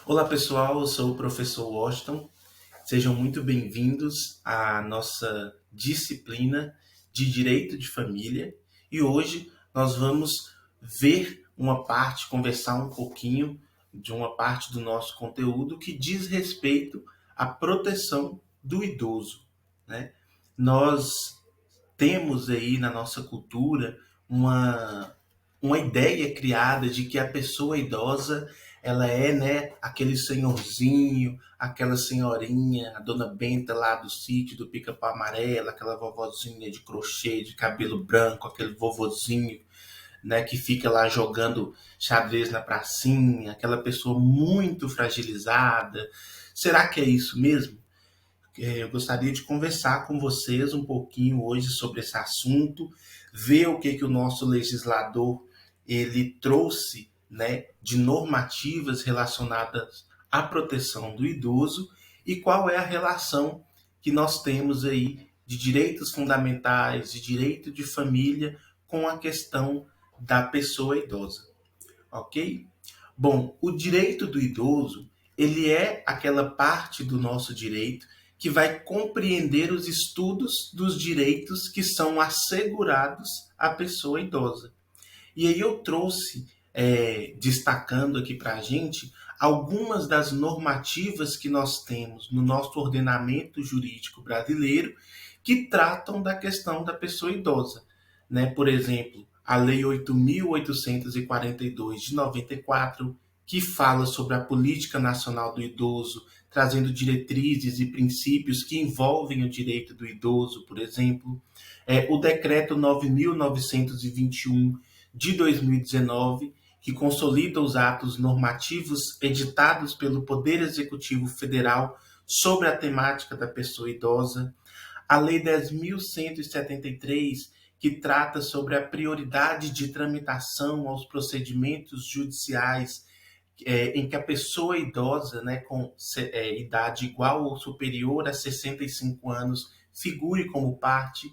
Olá pessoal, eu sou o professor Washington. Sejam muito bem-vindos à nossa disciplina de Direito de Família. E hoje nós vamos ver uma parte, conversar um pouquinho de uma parte do nosso conteúdo que diz respeito à proteção do idoso, né? Nós temos aí na nossa cultura uma, uma ideia criada de que a pessoa idosa ela é, né, aquele senhorzinho, aquela senhorinha, a dona Benta lá do sítio do Pica-Pau Amarelo, aquela vovozinha de crochê, de cabelo branco, aquele vovozinho, né, que fica lá jogando xadrez na pracinha, aquela pessoa muito fragilizada. Será que é isso mesmo? Eu gostaria de conversar com vocês um pouquinho hoje sobre esse assunto, ver o que o nosso legislador ele trouxe, né, de normativas relacionadas à proteção do idoso e qual é a relação que nós temos aí de direitos fundamentais, de direito de família com a questão da pessoa idosa, ok? Bom, o direito do idoso, ele é aquela parte do nosso direito que vai compreender os estudos dos direitos que são assegurados à pessoa idosa. E aí eu trouxe, destacando aqui para a gente, algumas das normativas que nós temos no nosso ordenamento jurídico brasileiro que tratam da questão da pessoa idosa, né? Por exemplo, a Lei 8.842 de 94, que fala sobre a Política Nacional do Idoso, trazendo diretrizes e princípios que envolvem o direito do idoso, por exemplo. O Decreto 9.921 de 2019, que consolida os atos normativos editados pelo Poder Executivo Federal sobre a temática da pessoa idosa. A Lei 10.173, que trata sobre a prioridade de tramitação aos procedimentos judiciais em que a pessoa idosa, né, com idade igual ou superior a 65 anos, figure como parte.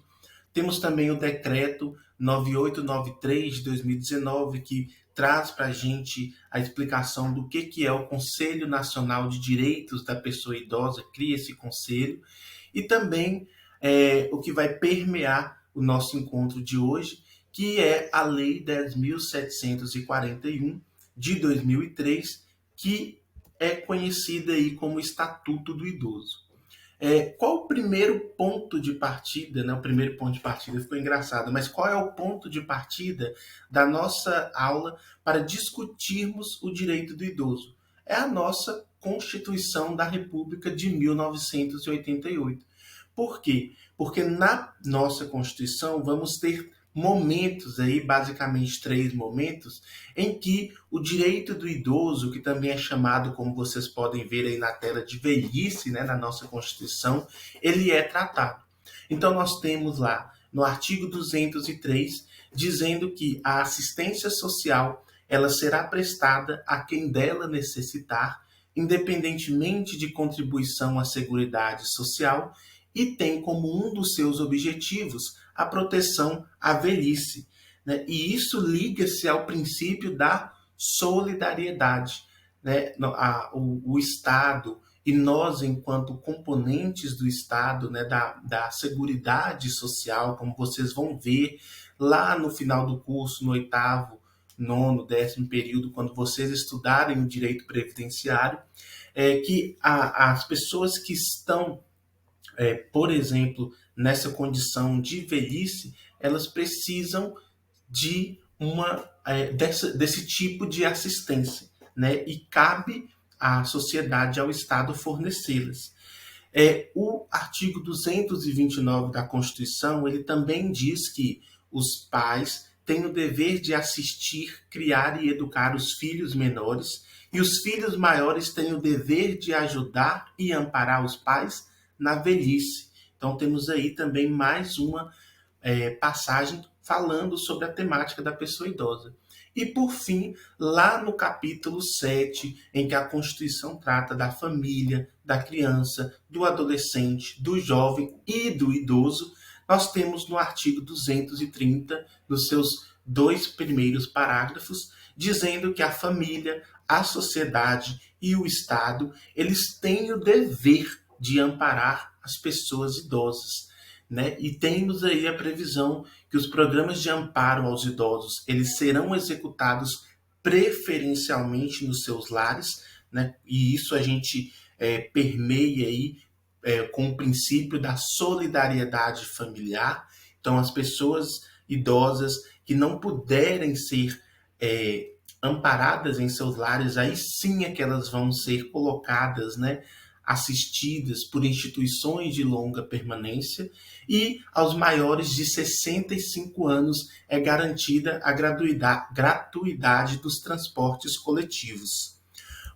Temos também o decreto 9893 de 2019, que traz para a gente a explicação do que é o Conselho Nacional de Direitos da Pessoa Idosa, cria esse conselho, e também o que vai permear o nosso encontro de hoje, que é a Lei 10.741 de 2003, que é conhecida aí como Estatuto do Idoso. Qual o primeiro ponto de partida, né? O primeiro ponto de partida ficou engraçado, mas qual é o ponto de partida da nossa aula para discutirmos o direito do idoso? É a nossa Constituição da República de 1988. Por quê? Porque na nossa Constituição vamos ter momentos aí, basicamente 3 momentos, em que o direito do idoso, que também é chamado, como vocês podem ver aí na tela, de velhice, né, na nossa Constituição, ele é tratado. Então nós temos lá no artigo 203 dizendo que a assistência social ela será prestada a quem dela necessitar, independentemente de contribuição à Seguridade Social, e tem como um dos seus objetivos a proteção à velhice, né? E isso liga-se ao princípio da solidariedade, né? O Estado e nós, enquanto componentes do Estado, né, da Seguridade Social, como vocês vão ver lá no final do curso, no 8º, 9º, 10º período, quando vocês estudarem o direito previdenciário, que as pessoas que estão por exemplo, nessa condição de velhice, elas precisam de desse tipo de assistência, né? E cabe à sociedade, ao Estado, fornecê-las. O artigo 229 da Constituição, ele também diz que os pais têm o dever de assistir, criar e educar os filhos menores, e os filhos maiores têm o dever de ajudar e amparar os pais na velhice. Então temos aí também mais uma passagem falando sobre a temática da pessoa idosa. E por fim, lá no capítulo 7, em que a Constituição trata da família, da criança, do adolescente, do jovem e do idoso, nós temos no artigo 230, nos seus 2 primeiros parágrafos, dizendo que a família, a sociedade e o Estado, eles têm o dever de amparar as pessoas idosas, né? E temos aí a previsão que os programas de amparo aos idosos, eles serão executados preferencialmente nos seus lares, né? E isso a gente permeia aí com o princípio da solidariedade familiar. Então, as pessoas idosas que não puderem ser amparadas em seus lares, aí sim é que elas vão ser colocadas, né, assistidas por instituições de longa permanência, e aos maiores de 65 anos é garantida a gratuidade dos transportes coletivos.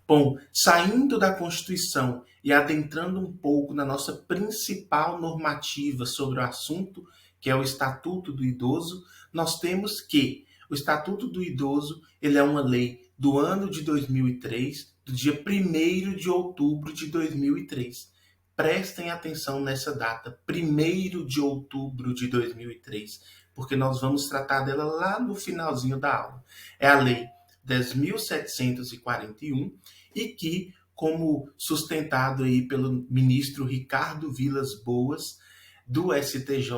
Bom, saindo da Constituição e adentrando um pouco na nossa principal normativa sobre o assunto, que é o Estatuto do Idoso, nós temos que o Estatuto do Idoso, ele é uma lei do ano de 2003, do dia 1º de outubro de 2003. Prestem atenção nessa data, 1º de outubro de 2003, porque nós vamos tratar dela lá no finalzinho da aula. É a lei 10.741 e que, como sustentado aí pelo ministro Ricardo Vilas Boas, do STJ,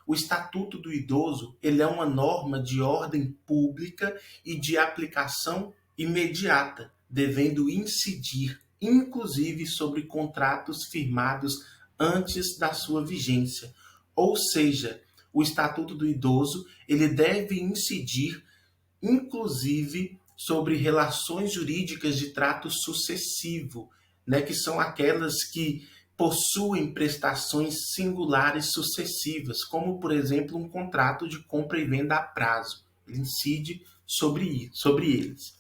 o Estatuto do Idoso, ele é uma norma de ordem pública e de aplicação imediata, devendo incidir, inclusive, sobre contratos firmados antes da sua vigência. Ou seja, o Estatuto do Idoso, ele deve incidir, inclusive, sobre relações jurídicas de trato sucessivo, né, que são aquelas que possuem prestações singulares sucessivas, como, por exemplo, um contrato de compra e venda a prazo. Ele incide sobre eles.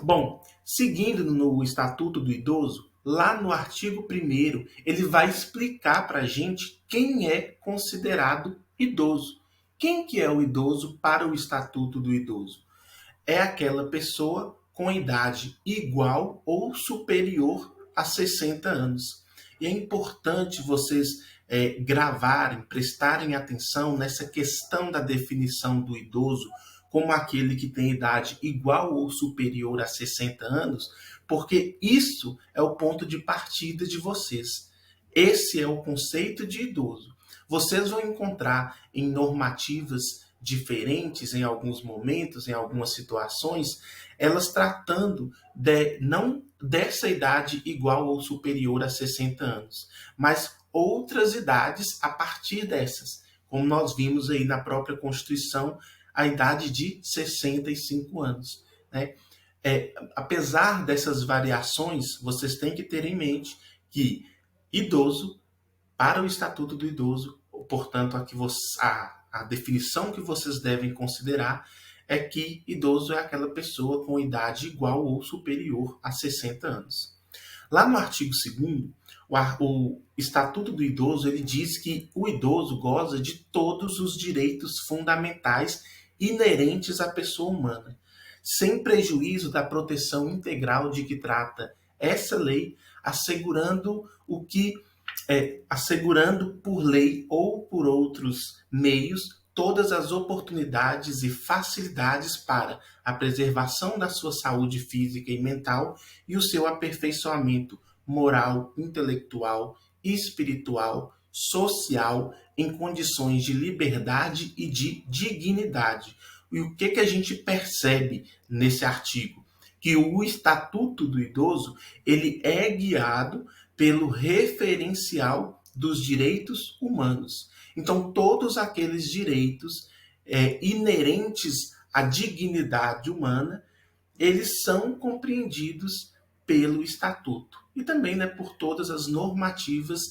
Bom, seguindo no Estatuto do Idoso, lá no artigo 1º, ele vai explicar para a gente quem é considerado idoso. Quem que é o idoso para o Estatuto do Idoso? É aquela pessoa com idade igual ou superior a 60 anos. E é importante vocês gravarem, prestarem atenção nessa questão da definição do idoso como aquele que tem idade igual ou superior a 60 anos, porque isso é o ponto de partida de vocês. Esse é o conceito de idoso. Vocês vão encontrar em normativas diferentes em alguns momentos, em algumas situações, elas tratando não dessa idade igual ou superior a 60 anos, mas outras idades a partir dessas, como nós vimos aí na própria Constituição, a idade de 65 anos. Né? Apesar dessas variações, vocês têm que ter em mente que idoso, para o Estatuto do Idoso, portanto, a definição que vocês devem considerar é que idoso é aquela pessoa com idade igual ou superior a 60 anos. Lá no artigo 2º, o Estatuto do Idoso, ele diz que o idoso goza de todos os direitos fundamentais inerentes à pessoa humana, sem prejuízo da proteção integral de que trata essa lei, assegurando por lei ou por outros meios todas as oportunidades e facilidades para a preservação da sua saúde física e mental e o seu aperfeiçoamento moral, intelectual, espiritual, social, em condições de liberdade e de dignidade. E o que a gente percebe nesse artigo? Que o Estatuto do Idoso, ele é guiado pelo referencial dos direitos humanos. Então, todos aqueles direitos inerentes à dignidade humana, eles são compreendidos pelo Estatuto. E também, né, por todas as normativas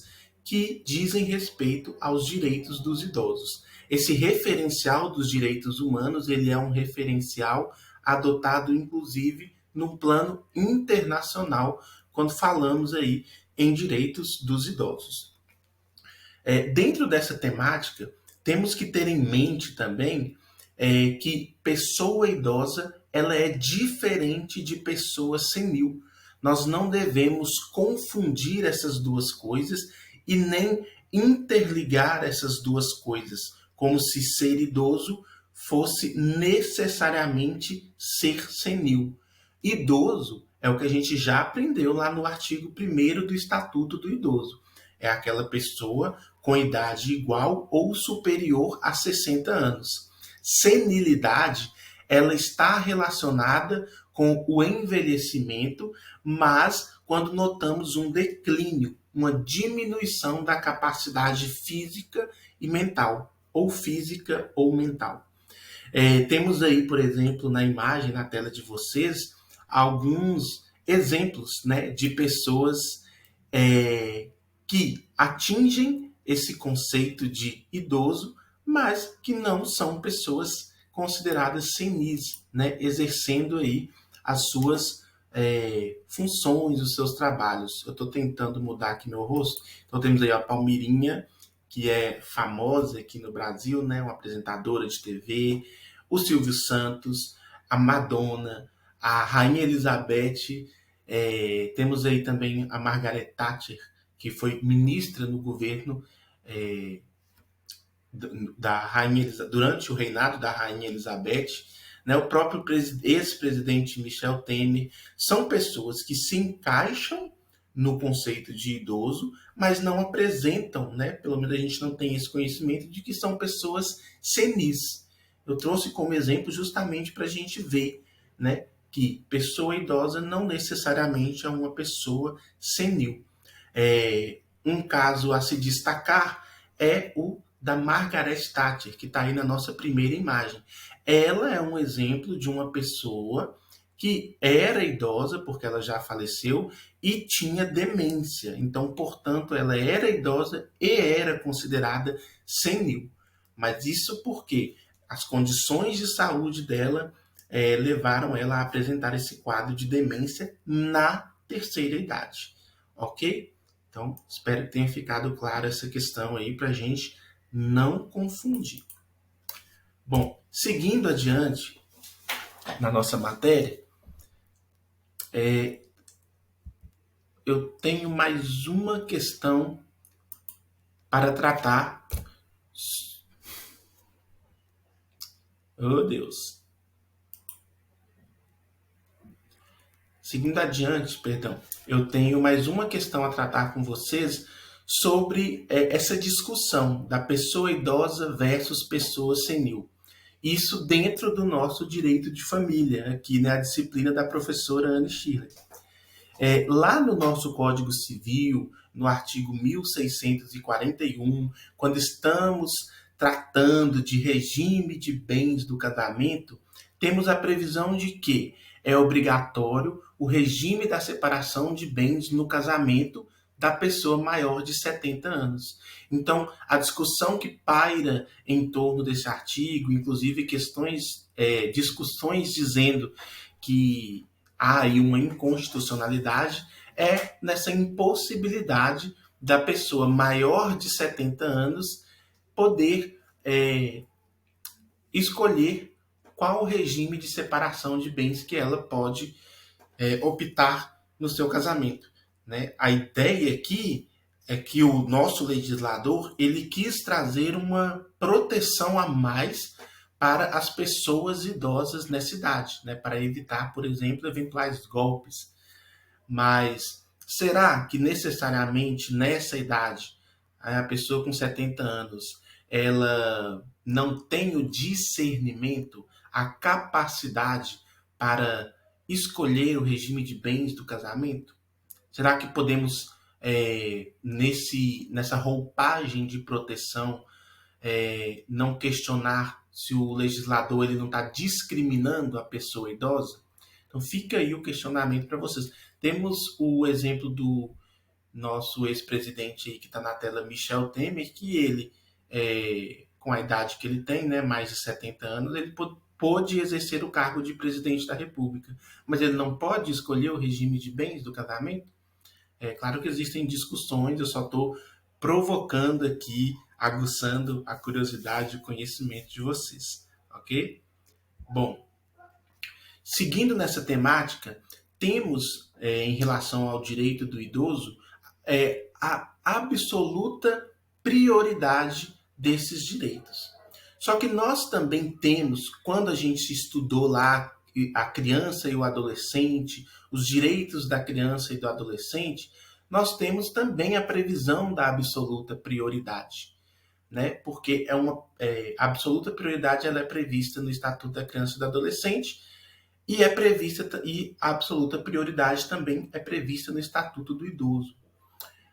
que dizem respeito aos direitos dos idosos. Esse referencial dos direitos humanos, ele é um referencial adotado, inclusive, no plano internacional, quando falamos aí em direitos dos idosos. Dentro dessa temática, temos que ter em mente também que pessoa idosa, ela é diferente de pessoa senil. Nós não devemos confundir essas duas coisas e nem interligar essas duas coisas, como se ser idoso fosse necessariamente ser senil. Idoso É o que a gente já aprendeu lá no artigo 1º do Estatuto do Idoso. É aquela pessoa com idade igual ou superior a 60 anos. Senilidade, ela está relacionada com o envelhecimento, mas quando notamos um declínio, uma diminuição da capacidade física e mental, ou física ou mental. Temos aí, por exemplo, na imagem, na tela de vocês, alguns exemplos, né, de pessoas que atingem esse conceito de idoso, mas que não são pessoas consideradas senis, né, exercendo aí as suas funções, os seus trabalhos. Eu estou tentando mudar aqui meu rosto. Então temos aí a Palmirinha, que é famosa aqui no Brasil, né, uma apresentadora de TV, o Silvio Santos, a Madonna, a Rainha Elizabeth, temos aí também a Margaret Thatcher, que foi ministra no governo da Rainha durante o reinado da Rainha Elizabeth, né, o próprio ex-presidente Michel Temer, são pessoas que se encaixam no conceito de idoso, mas não apresentam, né, pelo menos a gente não tem esse conhecimento de que são pessoas senis. Eu trouxe como exemplo justamente para a gente ver, né, que pessoa idosa não necessariamente é uma pessoa senil. Um caso a se destacar é o da Margaret Thatcher, que está aí na nossa primeira imagem. Ela é um exemplo de uma pessoa que era idosa, porque ela já faleceu, e tinha demência. Então, portanto, ela era idosa e era considerada senil. Mas isso porque as condições de saúde dela levaram ela a apresentar esse quadro de demência na terceira idade. Ok? Então, espero que tenha ficado clara essa questão aí para a gente não confundir. Bom, seguindo adiante na nossa matéria, eu tenho mais uma questão para tratar. Oh, Deus. Seguindo adiante, perdão, eu tenho mais uma questão a tratar com vocês sobre essa discussão da pessoa idosa versus pessoa senil. Isso dentro do nosso direito de família, aqui na disciplina da professora Anne Schiller. Lá no nosso Código Civil, no artigo 1641, quando estamos tratando de regime de bens do casamento, temos a previsão de que é obrigatório o regime da separação de bens no casamento da pessoa maior de 70 anos. Então, a discussão que paira em torno desse artigo, inclusive discussões dizendo que há aí uma inconstitucionalidade, é nessa impossibilidade da pessoa maior de 70 anos poder escolher qual o regime de separação de bens que ela pode optar no seu casamento. Né? A ideia aqui é que o nosso legislador ele quis trazer uma proteção a mais para as pessoas idosas nessa idade, né? Para evitar, por exemplo, eventuais golpes. Mas será que necessariamente nessa idade, a pessoa com 70 anos, ela não tem o discernimento, a capacidade para escolher o regime de bens do casamento? Será que podemos, nessa roupagem de proteção, não questionar se o legislador ele não está discriminando a pessoa idosa? Então fica aí o questionamento para vocês. Temos o exemplo do nosso ex-presidente aí que está na tela, Michel Temer, que ele, com a idade que ele tem, né, mais de 70 anos, ele pôde exercer o cargo de presidente da República. Mas ele não pode escolher o regime de bens do casamento? É claro que existem discussões, eu só estou provocando aqui, aguçando a curiosidade e o conhecimento de vocês, ok? Bom, seguindo nessa temática, temos, em relação ao direito do idoso, a absoluta prioridade desses direitos. Só que nós também temos, quando a gente estudou lá a criança e o adolescente, os direitos da criança e do adolescente, nós temos também a previsão da absoluta prioridade, né? Porque a absoluta prioridade ela é prevista no Estatuto da Criança e do Adolescente e a absoluta prioridade também é prevista no Estatuto do Idoso.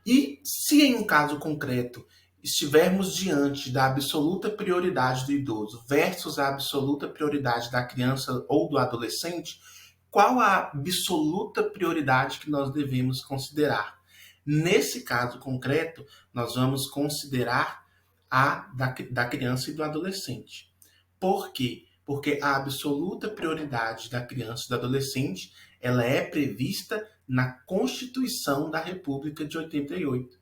E se em um caso concreto estivermos diante da absoluta prioridade do idoso versus a absoluta prioridade da criança ou do adolescente, qual a absoluta prioridade que nós devemos considerar? Nesse caso concreto, nós vamos considerar a da criança e do adolescente. Por quê? Porque a absoluta prioridade da criança e do adolescente ela é prevista na Constituição da República de 88,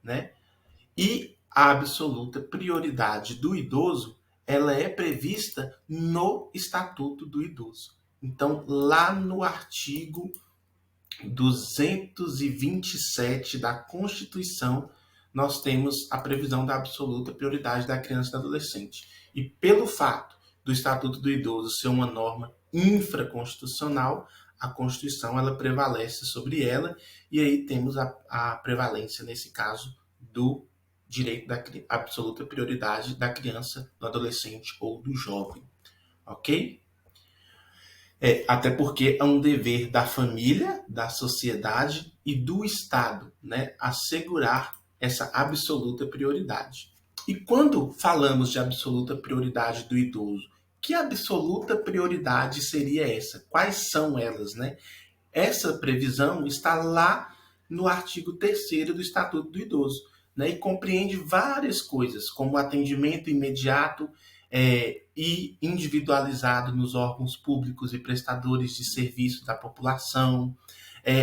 né? E a absoluta prioridade do idoso, ela é prevista no Estatuto do Idoso. Então, lá no artigo 227 da Constituição, nós temos a previsão da absoluta prioridade da criança e do adolescente. E pelo fato do Estatuto do Idoso ser uma norma infraconstitucional, a Constituição ela prevalece sobre ela, e aí temos a prevalência, nesse caso, do direito da absoluta prioridade da criança, do adolescente ou do jovem. Ok? Até porque é um dever da família, da sociedade e do Estado, né, assegurar essa absoluta prioridade. E quando falamos de absoluta prioridade do idoso, que absoluta prioridade seria essa? Quais são elas, né? Essa previsão está lá no artigo 3º do Estatuto do Idoso, né, e compreende várias coisas, como atendimento imediato e individualizado nos órgãos públicos e prestadores de serviços da população,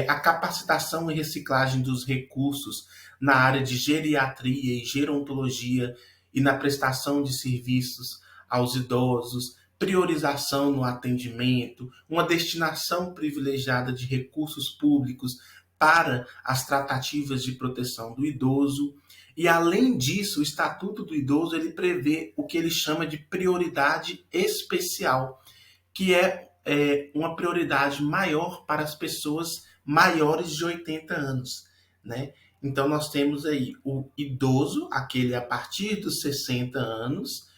a capacitação e reciclagem dos recursos na área de geriatria e gerontologia e na prestação de serviços aos idosos, priorização no atendimento, uma destinação privilegiada de recursos públicos para as tratativas de proteção do idoso. E, além disso, o Estatuto do Idoso ele prevê o que ele chama de prioridade especial, que é uma prioridade maior para as pessoas maiores de 80 anos, né? Então, nós temos aí o idoso, aquele a partir dos 60 anos,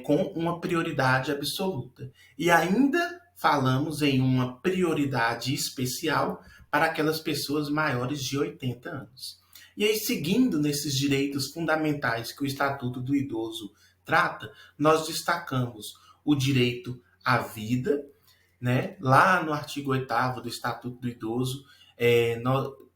com uma prioridade absoluta. E ainda falamos em uma prioridade especial para aquelas pessoas maiores de 80 anos. E aí, seguindo nesses direitos fundamentais que o Estatuto do Idoso trata, nós destacamos o direito à vida, né? Lá no artigo 8º do Estatuto do Idoso,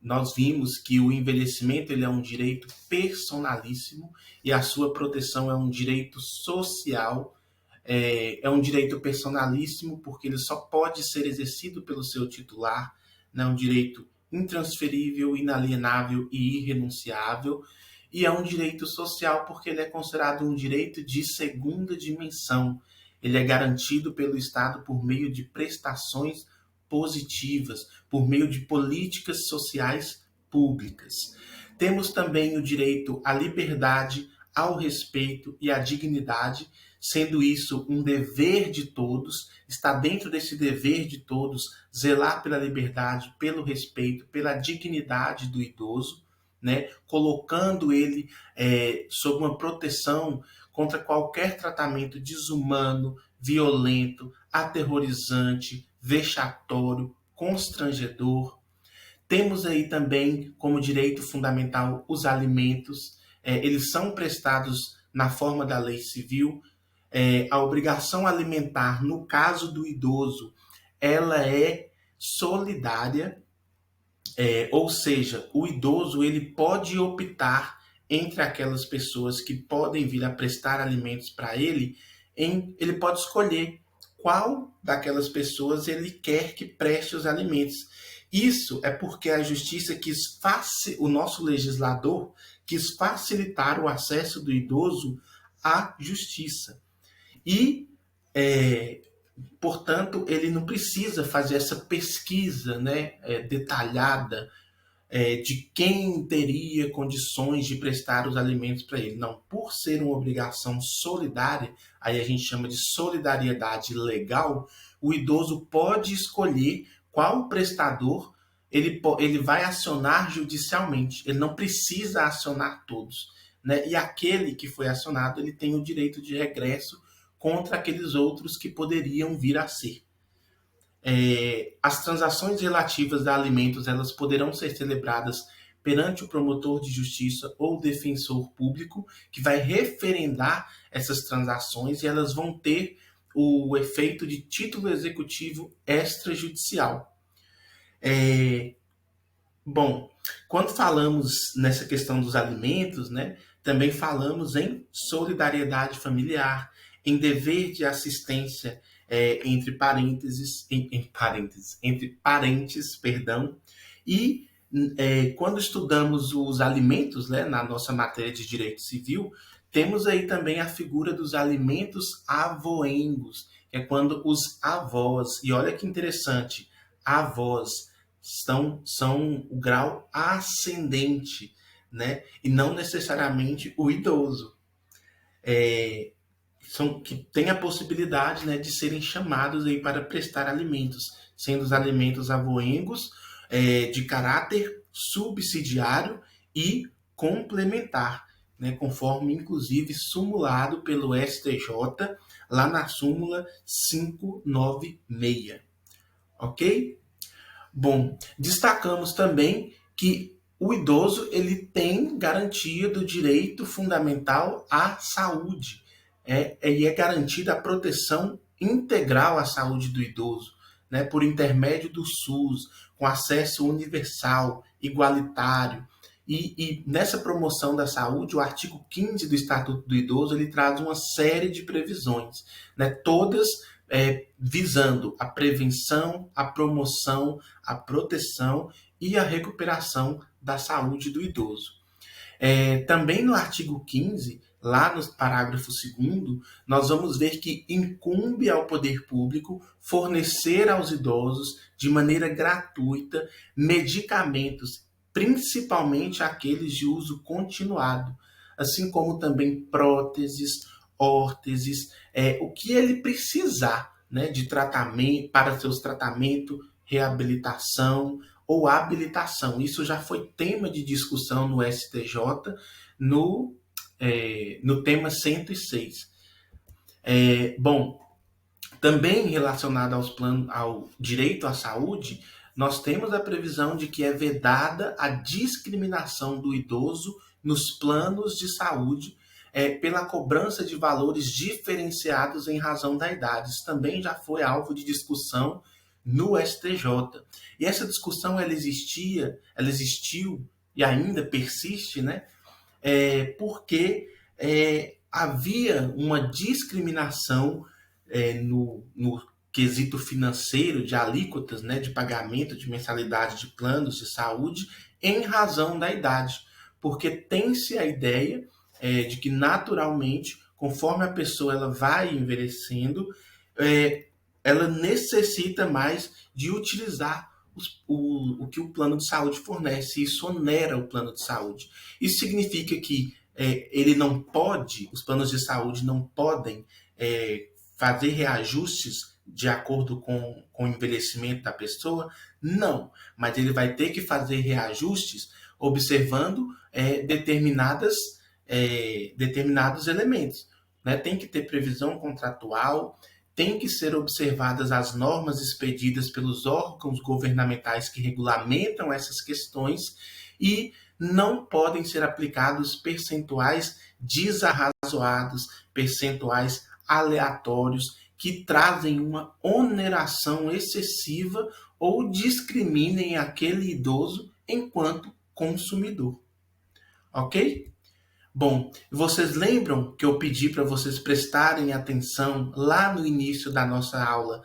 nós vimos que o envelhecimento ele é um direito personalíssimo e a sua proteção é um direito social, é um direito personalíssimo porque ele só pode ser exercido pelo seu titular, né? Um direito intransferível, inalienável e irrenunciável, e é um direito social porque ele é considerado um direito de segunda dimensão. Ele é garantido pelo Estado por meio de prestações positivas, por meio de políticas sociais públicas. Temos também o direito à liberdade, ao respeito e à dignidade, sendo isso um dever de todos, está dentro desse dever de todos zelar pela liberdade, pelo respeito, pela dignidade do idoso, né? Colocando ele sob uma proteção contra qualquer tratamento desumano, violento, aterrorizante, vexatório, constrangedor. Temos aí também como direito fundamental os alimentos, eles são prestados na forma da lei civil. A obrigação alimentar, no caso do idoso, ela é solidária, ou seja, o idoso ele pode optar entre aquelas pessoas que podem vir a prestar alimentos para ele, ele pode escolher qual daquelas pessoas ele quer que preste os alimentos. Isso é porque a justiça o nosso legislador quis facilitar o acesso do idoso à justiça. E, portanto, ele não precisa fazer essa pesquisa, né, detalhada de quem teria condições de prestar os alimentos para ele. Não, por ser uma obrigação solidária, aí a gente chama de solidariedade legal, o idoso pode escolher qual prestador ele vai acionar judicialmente. Ele não precisa acionar todos, né? E aquele que foi acionado, ele tem o direito de regresso contra aqueles outros que poderiam vir a ser. As transações relativas a alimentos, elas poderão ser celebradas perante o promotor de justiça ou defensor público, que vai referendar essas transações e elas vão ter o efeito de título executivo extrajudicial. Bom, quando falamos nessa questão dos alimentos, né, também falamos em solidariedade familiar, em dever de assistência entre parênteses, entre parentes, perdão, e quando estudamos os alimentos, né, na nossa matéria de direito civil, temos aí também a figura dos alimentos avoengos, que é quando os avós, e olha que interessante, avós são o grau ascendente, né, e não necessariamente o idoso. Que tem a possibilidade, né, de serem chamados aí para prestar alimentos, sendo os alimentos avoengos de caráter subsidiário e complementar, né, conforme inclusive sumulado pelo STJ lá na súmula 596. Ok? Bom, destacamos também que o idoso ele tem garantia do direito fundamental à saúde. E é garantida a proteção integral à saúde do idoso, né, por intermédio do SUS, com acesso universal, igualitário. E nessa promoção da saúde, o artigo 15 do Estatuto do Idoso ele traz uma série de previsões, né, todas visando a prevenção, a promoção, a proteção e a recuperação da saúde do idoso. Também no artigo 15, lá no parágrafo 2º, nós vamos ver que incumbe ao poder público fornecer aos idosos, de maneira gratuita, medicamentos, principalmente aqueles de uso continuado, assim como também próteses, órteses, o que ele precisar, né, de tratamento, para seus tratamentos, reabilitação ou habilitação. Isso já foi tema de discussão no STJ, no tema 106. Bom, também relacionado ao direito à saúde, nós temos a previsão de que é vedada a discriminação do idoso nos planos de saúde pela cobrança de valores diferenciados em razão da idade. Isso também já foi alvo de discussão no STJ. E essa discussão ela existiu e ainda persiste, né? Porque havia uma discriminação no quesito financeiro de alíquotas, né, de pagamento de mensalidade de planos de saúde em razão da idade, porque tem-se a ideia de que naturalmente, conforme a pessoa ela vai envelhecendo, ela necessita mais de utilizar o que o plano de saúde fornece, e isso onera o plano de saúde. Isso significa que ele não pode, os planos de saúde não podem fazer reajustes de acordo com o envelhecimento da pessoa? Não, mas ele vai ter que fazer reajustes observando determinados elementos, né? Tem que ter previsão contratual, tem que ser observadas as normas expedidas pelos órgãos governamentais que regulamentam essas questões e não podem ser aplicados percentuais desarrazoados, percentuais aleatórios que trazem uma oneração excessiva ou discriminem aquele idoso enquanto consumidor. Ok? Bom, vocês lembram que eu pedi para vocês prestarem atenção lá no início da nossa aula,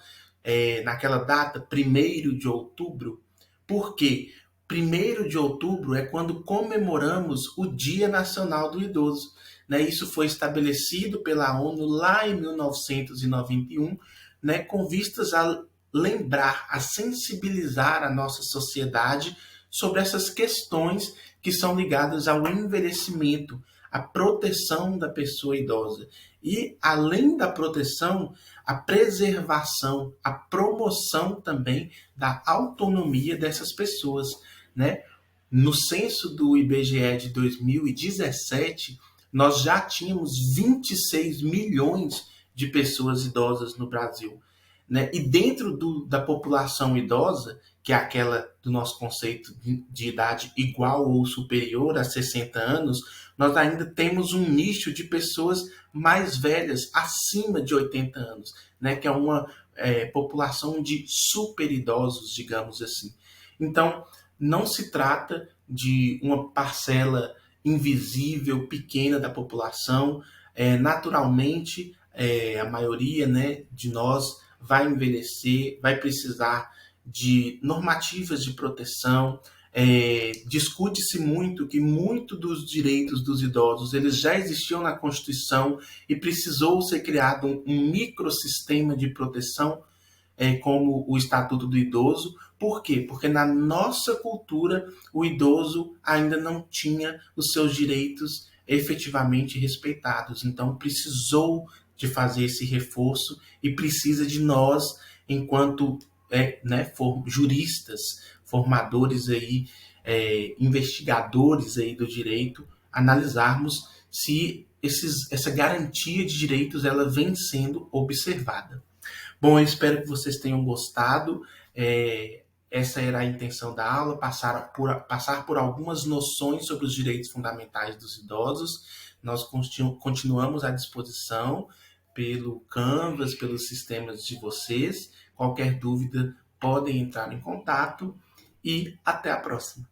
naquela data, 1º de outubro? Por quê? 1º de outubro é quando comemoramos o Dia Nacional do Idoso. Né? Isso foi estabelecido pela ONU lá em 1991, né, com vistas a lembrar, a sensibilizar a nossa sociedade sobre essas questões que são ligadas ao envelhecimento, a proteção da pessoa idosa. E, além da proteção, a preservação, a promoção também da autonomia dessas pessoas, né? No censo do IBGE de 2017, nós já tínhamos 26 milhões de pessoas idosas no Brasil, né? E dentro da população idosa, que é aquela do nosso conceito de idade igual ou superior a 60 anos, nós ainda temos um nicho de pessoas mais velhas, acima de 80 anos, né? Que é uma população de super idosos, digamos assim. Então, não se trata de uma parcela invisível, pequena da população. Naturalmente, a maioria, né, de nós vai envelhecer, vai precisar de normativas de proteção. Discute-se muito que muito dos direitos dos idosos eles já existiam na Constituição e precisou ser criado um microsistema de proteção, como o Estatuto do Idoso. Por quê? Porque na nossa cultura o idoso ainda não tinha os seus direitos efetivamente respeitados. Então precisou de fazer esse reforço e precisa de nós, enquanto né, juristas, formadores aí, investigadores aí do direito, analisarmos se essa garantia de direitos ela vem sendo observada. Bom, eu espero que vocês tenham gostado. Essa era a intenção da aula, passar por algumas noções sobre os direitos fundamentais dos idosos. Nós continuamos à disposição pelo Canvas, pelos sistemas de vocês. Qualquer dúvida, podem entrar em contato e até a próxima.